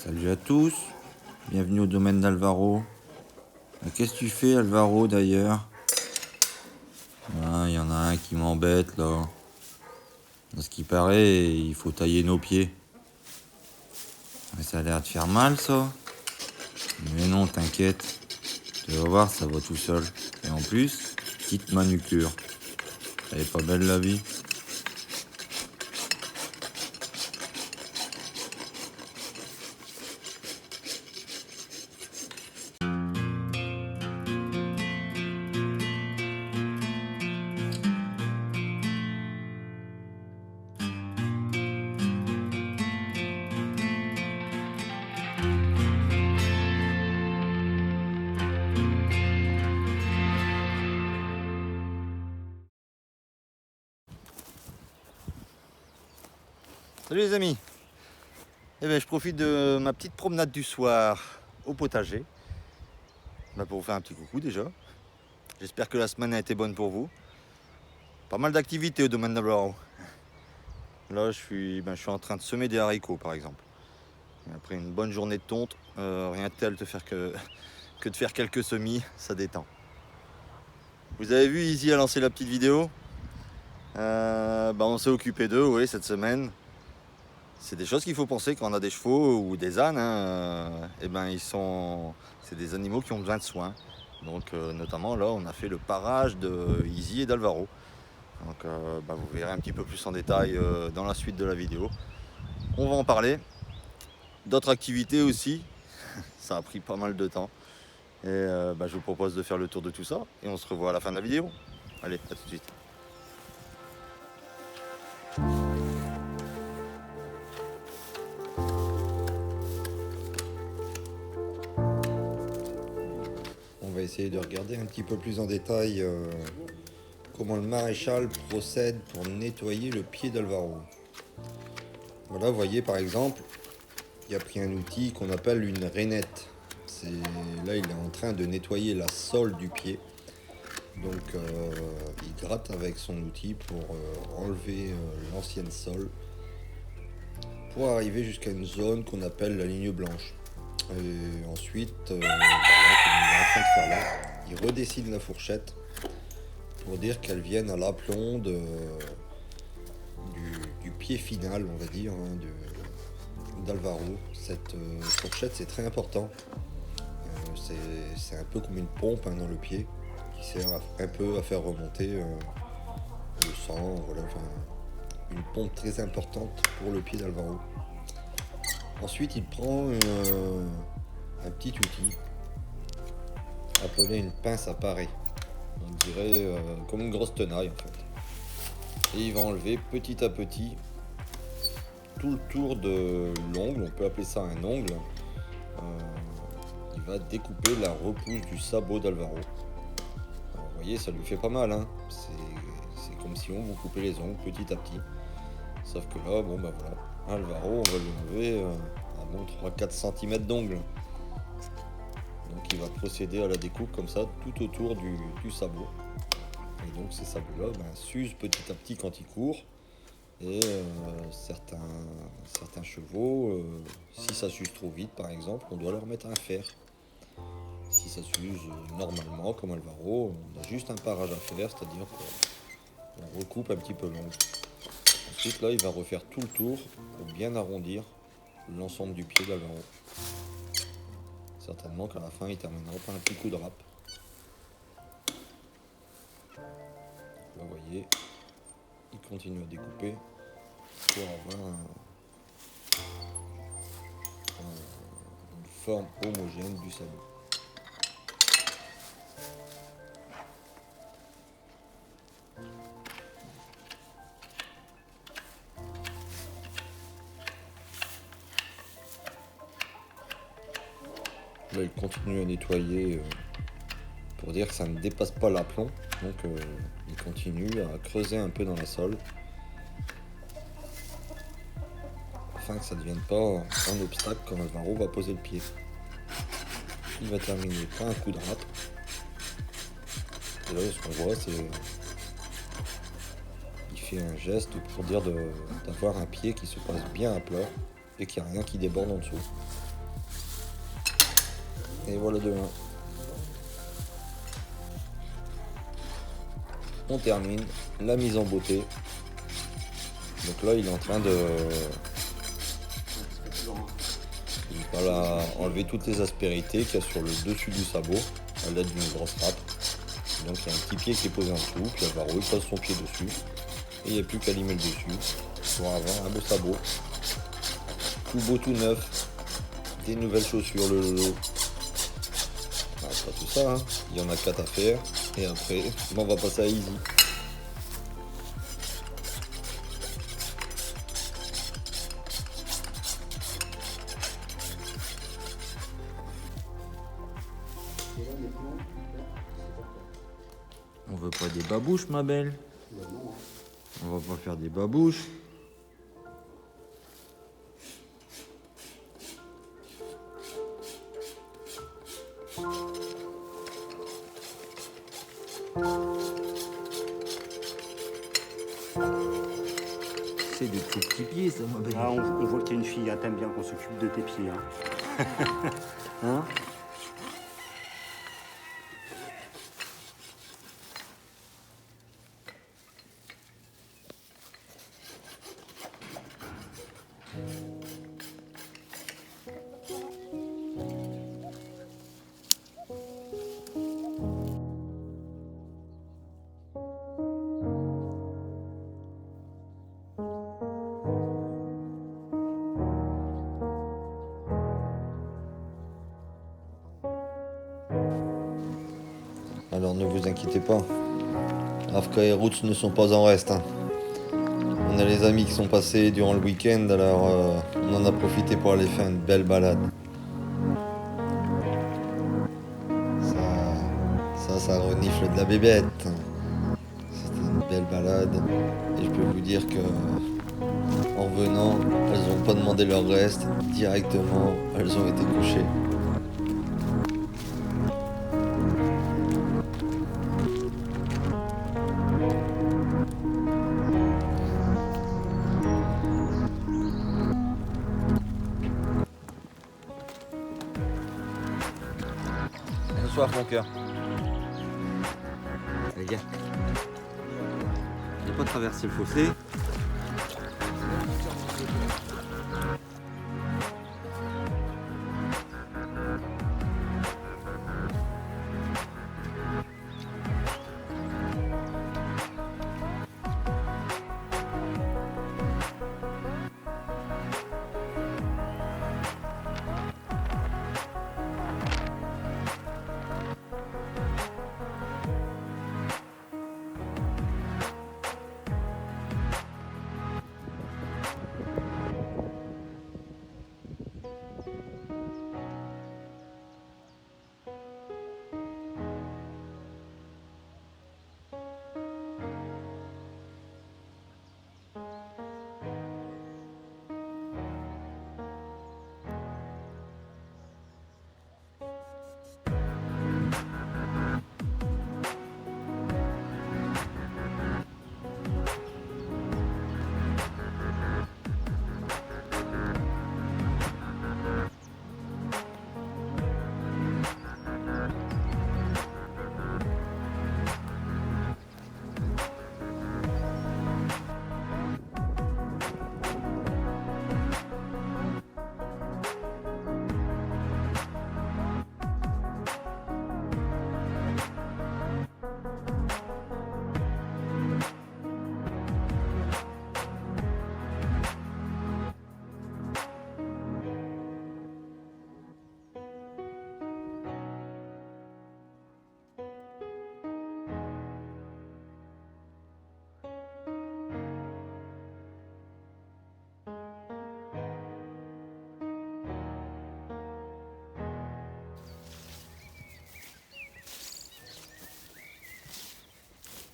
Salut à tous, bienvenue au domaine d'Alvaro. Qu'est-ce que tu fais, Alvaro, d'ailleurs? Il y en a un qui m'embête là. À ce qui paraît, il faut tailler nos pieds. Ça a l'air de faire mal, ça. Mais non, t'inquiète. Tu vas voir, ça va tout seul. Et en plus, petite manucure. Elle est pas belle, la vie? Salut les amis. Je profite de ma petite promenade du soir au potager. Pour vous faire un petit coucou déjà. J'espère que la semaine a été bonne pour vous. Pas mal d'activités au domaine d'Alvaro. Là, je suis en train de semer des haricots, par exemple. Après une bonne journée de tonte, rien de tel de faire que de faire quelques semis, ça détend. Vous avez vu, Izzy a lancé la petite vidéo. On s'est occupé d'eux, oui, cette semaine. C'est des choses qu'il faut penser quand on a des chevaux ou des ânes. C'est des animaux qui ont besoin de soins. Donc, notamment là, on a fait le parage de Izzy et d'Alvaro. Donc, vous verrez un petit peu plus en détail dans la suite de la vidéo. On va en parler. D'autres activités aussi. Ça a pris pas mal de temps. Et je vous propose de faire le tour de tout ça. Et on se revoit à la fin de la vidéo. Allez, à tout de suite. On va essayer de regarder un petit peu plus en détail comment le maréchal procède pour nettoyer le pied d'Alvaro. Voilà, vous voyez par exemple, il a pris un outil qu'on appelle une rainette. Là, il est en train de nettoyer la sole du pied. Donc, il gratte avec son outil pour enlever l'ancienne sole, pour arriver jusqu'à une zone qu'on appelle la ligne blanche. Et ensuite, comme il est en train de faire là, il redessine la fourchette pour dire qu'elle vienne à l'aplomb du pied final, on va dire, d'Alvaro. Cette fourchette, c'est très important. C'est un peu comme une pompe dans le pied qui sert un peu à faire remonter le sang. Voilà, une pompe très importante pour le pied d'Alvaro. Ensuite, il prend un petit outil appelé une pince à parer. On dirait comme une grosse tenaille en fait. Et il va enlever petit à petit tout le tour de l'ongle, on peut appeler ça un ongle. Il va découper la repousse du sabot d'Alvaro. Vous voyez, ça lui fait pas mal, hein. C'est comme si on vous coupait les ongles petit à petit. Sauf que là, voilà. Alvaro, on va lui enlever 3-4 cm d'ongle. Donc il va procéder à la découpe comme ça, tout autour du sabot. Et donc ces sabots-là s'usent petit à petit quand ils courent. Et certains chevaux, si ça s'use trop vite par exemple, on doit leur mettre un fer. Si ça s'use normalement comme Alvaro, on a juste un parage à faire, c'est-à-dire qu'on recoupe un petit peu l'ongle. Ensuite là, il va refaire tout le tour pour bien arrondir l'ensemble du pied d'Alvaro. Certainement qu'à la fin, il terminera par un petit coup de râpe. Là, vous voyez, il continue à découper pour avoir une forme homogène du sabot. Là, il continue à nettoyer pour dire que ça ne dépasse pas l'aplomb. Donc, il continue à creuser un peu dans la sole afin que ça ne devienne pas un obstacle quand Alvaro va poser le pied. Il va terminer par un coup de râpe. Et là, ce qu'on voit, c'est il fait un geste pour dire d'avoir un pied qui se passe bien à plat et qu'il n'y a rien qui déborde en dessous. Et voilà 2-1. On termine la mise en beauté. Donc là, il est en train de voilà, enlever toutes les aspérités qu'il y a sur le dessus du sabot à l'aide d'une grosse râpe. Donc il y a un petit pied qui est posé en dessous, puis Alvaro il pose son pied dessus. Et il n'y a plus qu'à limer le dessus pour avoir un beau sabot. Tout beau, tout neuf. Des nouvelles chaussures, le lolo. Ah, c'est pas tout ça, hein. Il y en a 4 à faire. Et après, on va passer à easy. On veut pas des babouches, ma belle. On va pas faire des babouches. C'est des tout petits pieds, ça, ma belle. Ah, on voit que t'es une fille, hein. T'aimes bien qu'on s'occupe de tes pieds. Hein. Hein? Alors ne vous inquiétez pas, Afka et Roots ne sont pas en reste. Hein. On a les amis qui sont passés durant le week-end, alors on en a profité pour aller faire une belle balade. Ça renifle de la bébête. C'était une belle balade. Et je peux vous dire que en venant, elles n'ont pas demandé leur reste. Directement, elles ont été couchées. Bonsoir mon cœur. Allez, viens. Il n'y a pas de traverser le fossé.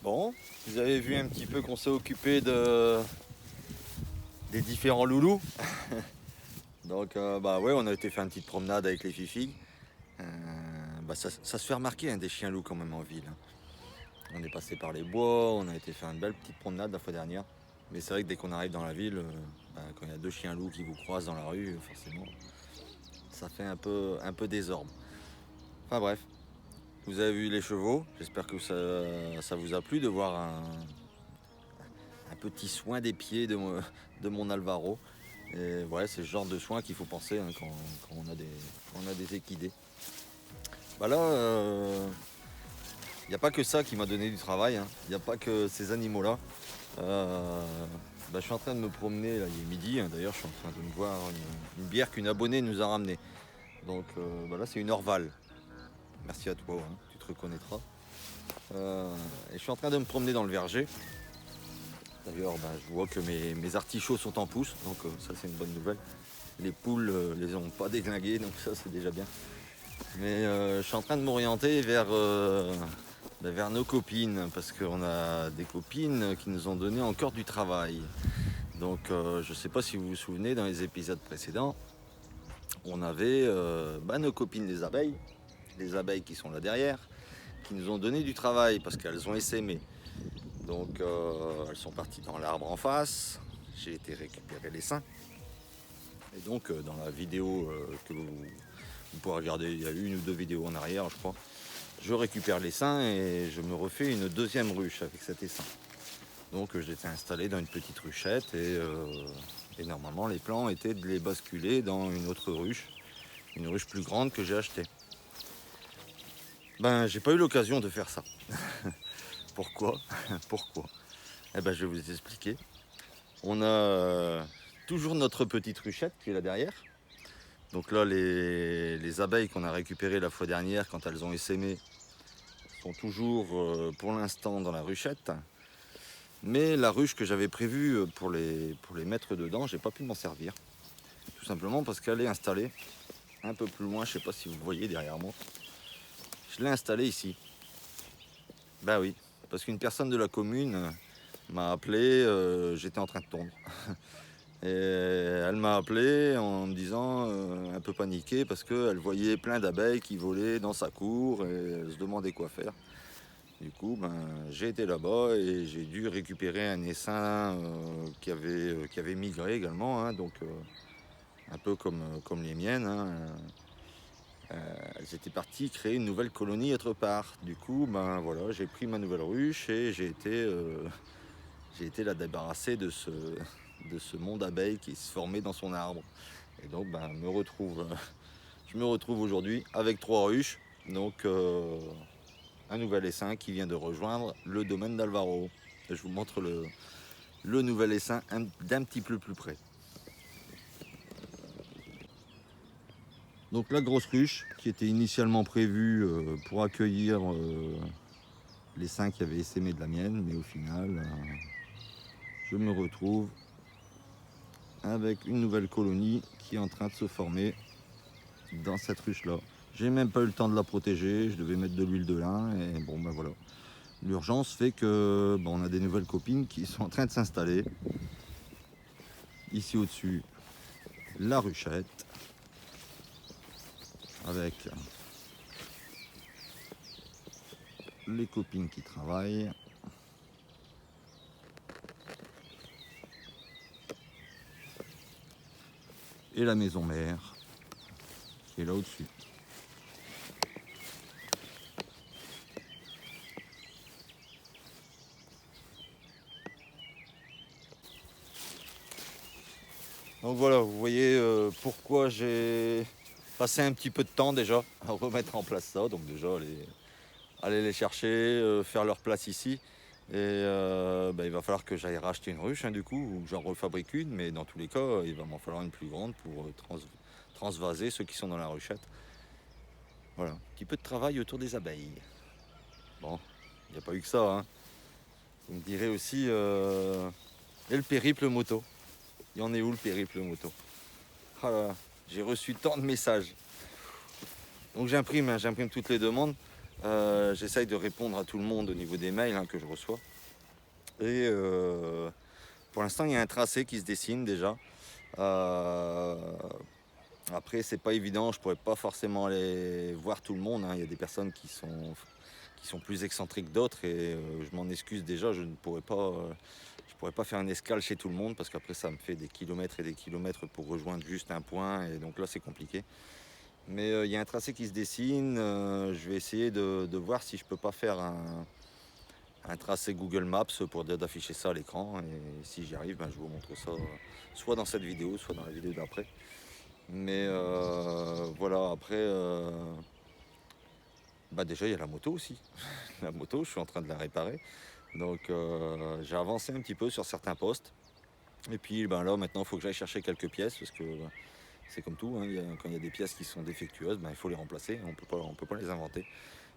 Bon, vous avez vu un petit peu qu'on s'est occupé des différents loulous. Donc bah ouais, on a été faire une petite promenade avec les fifilles. Ça se fait remarquer hein, des chiens loups quand même en ville. On est passé par les bois, on a été faire une belle petite promenade la fois dernière. Mais c'est vrai que dès qu'on arrive dans la ville, quand il y a 2 chiens loups qui vous croisent dans la rue, forcément, ça fait un peu désordre. Enfin bref, vous avez vu les chevaux, j'espère que ça vous a plu de voir un petit soin des pieds de mon Alvaro. Et ouais, c'est ce genre de soin qu'il faut penser hein, quand on a des équidés. Bah là, il n'y a pas que ça qui m'a donné du travail, hein. Il n'y a pas que ces animaux-là. Je suis en train de me promener, là, il est midi, hein, d'ailleurs je suis en train de me voir une bière qu'une abonnée nous a ramenée. Donc là c'est une Orval. Merci à toi, hein, tu te reconnaîtras. Et je suis en train de me promener dans le verger. D'ailleurs je vois que mes artichauts sont en pousse, donc ça c'est une bonne nouvelle. Les poules les ont pas déglingués, donc ça c'est déjà bien. Mais je suis en train de m'orienter vers nos copines, parce qu'on a des copines qui nous ont donné encore du travail. Donc je ne sais pas si vous vous souvenez, dans les épisodes précédents, on avait nos copines les abeilles qui sont là derrière, qui nous ont donné du travail parce qu'elles ont essaimé. Donc elles sont parties dans l'arbre en face, j'ai été récupérer les seins. Et donc dans la vidéo que vous pourrez regarder, il y a une ou deux vidéos en arrière je crois, je récupère les seins et je me refais une deuxième ruche avec cet essaim. Donc j'étais installé dans une petite ruchette et normalement les plans étaient de les basculer dans une autre ruche, une ruche plus grande que j'ai achetée. J'ai pas eu l'occasion de faire ça. Pourquoi? Pourquoi? Je vais vous expliquer. On a toujours notre petite ruchette qui est là derrière. Donc là les abeilles qu'on a récupérées la fois dernière quand elles ont essaimé sont toujours pour l'instant dans la ruchette. Mais la ruche que j'avais prévue pour les mettre dedans, j'ai pas pu m'en servir. Tout simplement parce qu'elle est installée un peu plus loin, je sais pas si vous voyez derrière moi. Je l'ai installée ici. Bah oui, parce qu'une personne de la commune m'a appelé, j'étais en train de tondre. Et elle m'a appelé en me disant, un peu paniquée, parce qu'elle voyait plein d'abeilles qui volaient dans sa cour et elle se demandait quoi faire. Du coup, j'ai été là-bas et j'ai dû récupérer un essaim qui avait migré également, hein, donc un peu comme les miennes. Hein, elles étaient parties créer une nouvelle colonie autre part. Du coup, voilà, j'ai pris ma nouvelle ruche et j'ai été la débarrasser de ce monde d'abeilles qui se formait dans son arbre. Et donc, je me retrouve aujourd'hui avec 3 ruches. Donc, un nouvel essaim qui vient de rejoindre le domaine d'Alvaro. Je vous montre le nouvel essaim d'un petit peu plus près. Donc la grosse ruche qui était initialement prévue pour accueillir l'essaim qui avait essaimé de la mienne, mais au final je me retrouve avec une nouvelle colonie qui est en train de se former dans cette ruche là. J'ai même pas eu le temps de la protéger, je devais mettre de l'huile de lin et bon voilà. L'urgence fait que on a des nouvelles copines qui sont en train de s'installer. Ici au-dessus, la ruchette avec les copines qui travaillent. Et la maison mère qui est là au-dessus. Donc voilà, vous voyez pourquoi j'ai passé un petit peu de temps déjà à remettre en place ça. Donc déjà aller les chercher, faire leur place ici. Et il va falloir que j'aille racheter une ruche du coup, ou que j'en refabrique une, mais dans tous les cas, il va m'en falloir une plus grande pour transvaser ceux qui sont dans la ruchette. Voilà, un petit peu de travail autour des abeilles. Bon, il n'y a pas eu que ça, hein. Vous me direz aussi, et le périple moto. Il y en est où le périple moto? Ah là là, j'ai reçu tant de messages. Donc j'imprime toutes les demandes. J'essaye de répondre à tout le monde au niveau des mails que je reçois. Et pour l'instant, il y a un tracé qui se dessine déjà. Après, c'est pas évident, je pourrais pas forcément aller voir tout le monde. Il y a des personnes qui sont plus excentriques que d'autres et je m'en excuse déjà, je pourrais pas faire une escale chez tout le monde parce qu'après ça me fait des kilomètres et des kilomètres pour rejoindre juste un point et donc là c'est compliqué. Mais il y a un tracé qui se dessine. Je vais essayer de voir si je peux pas faire un tracé Google Maps pour d'afficher ça à l'écran. Et si j'y arrive, ben, je vous montre ça soit dans cette vidéo, soit dans la vidéo d'après. Mais voilà, après, bah déjà il y a la moto aussi. La moto, je suis en train de la réparer. Donc j'ai avancé un petit peu sur certains postes. Et puis ben là maintenant il faut que j'aille chercher quelques pièces parce que c'est comme tout, hein, quand il y a des pièces qui sont défectueuses, ben, il faut les remplacer, on peut pas les inventer.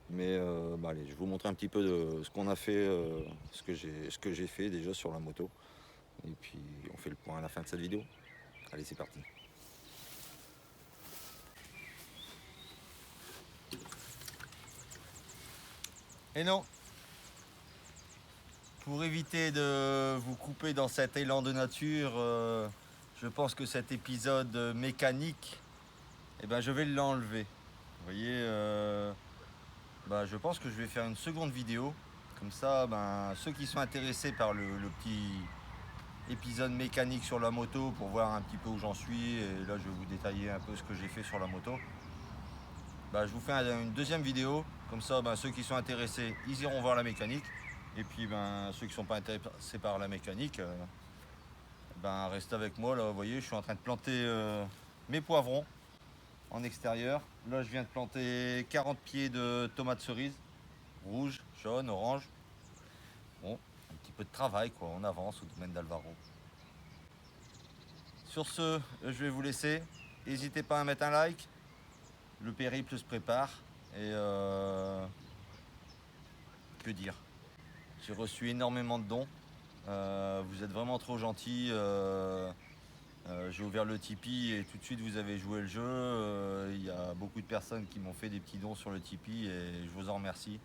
Mais bah, allez, je vais vous montrer un petit peu de ce qu'on a fait, ce que j'ai fait déjà sur la moto. Et puis on fait le point à la fin de cette vidéo. Allez, c'est parti. Et non, pour éviter de vous couper dans cet élan de nature, je pense que cet épisode mécanique, eh ben, je vais l'enlever. Vous voyez, bah, je pense que je vais faire une seconde vidéo. Comme ça, ben, ceux qui sont intéressés par le petit épisode mécanique sur la moto pour voir un petit peu où j'en suis, et là je vais vous détailler un peu ce que j'ai fait sur la moto. Bah, je vous fais une deuxième vidéo, comme ça ben, ceux qui sont intéressés, ils iront voir la mécanique. Et puis ben, ceux qui ne sont pas intéressés par la mécanique, ben, restez avec moi. Là, vous voyez, je suis en train de planter mes poivrons en extérieur. Là, je viens de planter 40 pieds de tomates cerises, rouges, jaunes, oranges. Bon, un petit peu de travail, quoi. On avance au domaine d'Alvaro. Sur ce, je vais vous laisser. N'hésitez pas à mettre un like. Le périple se prépare. Et que dire? J'ai reçu énormément de dons. Vous êtes vraiment trop gentils. J'ai ouvert le Tipeee et tout de suite vous avez joué le jeu. Il y a beaucoup de personnes qui m'ont fait des petits dons sur le Tipeee et je vous en remercie.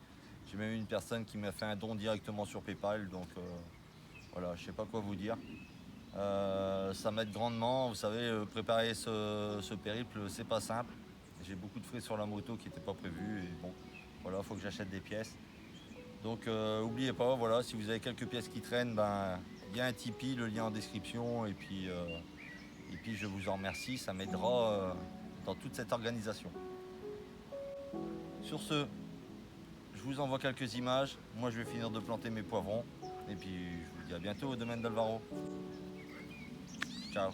J'ai même une personne qui m'a fait un don directement sur PayPal. Donc voilà, je sais pas quoi vous dire. Ça m'aide grandement. Vous savez, préparer ce périple, c'est pas simple. J'ai beaucoup de frais sur la moto qui n'étaient pas prévus. Et bon, voilà, il faut que j'achète des pièces. Donc n'oubliez pas, voilà, si vous avez quelques pièces qui traînent, ben, il y a un Tipeee, le lien en description. Et puis je vous en remercie, ça m'aidera dans toute cette organisation. Sur ce, je vous envoie quelques images. Moi, je vais finir de planter mes poivrons. Et puis, je vous dis à bientôt au domaine d'Alvaro. Ciao.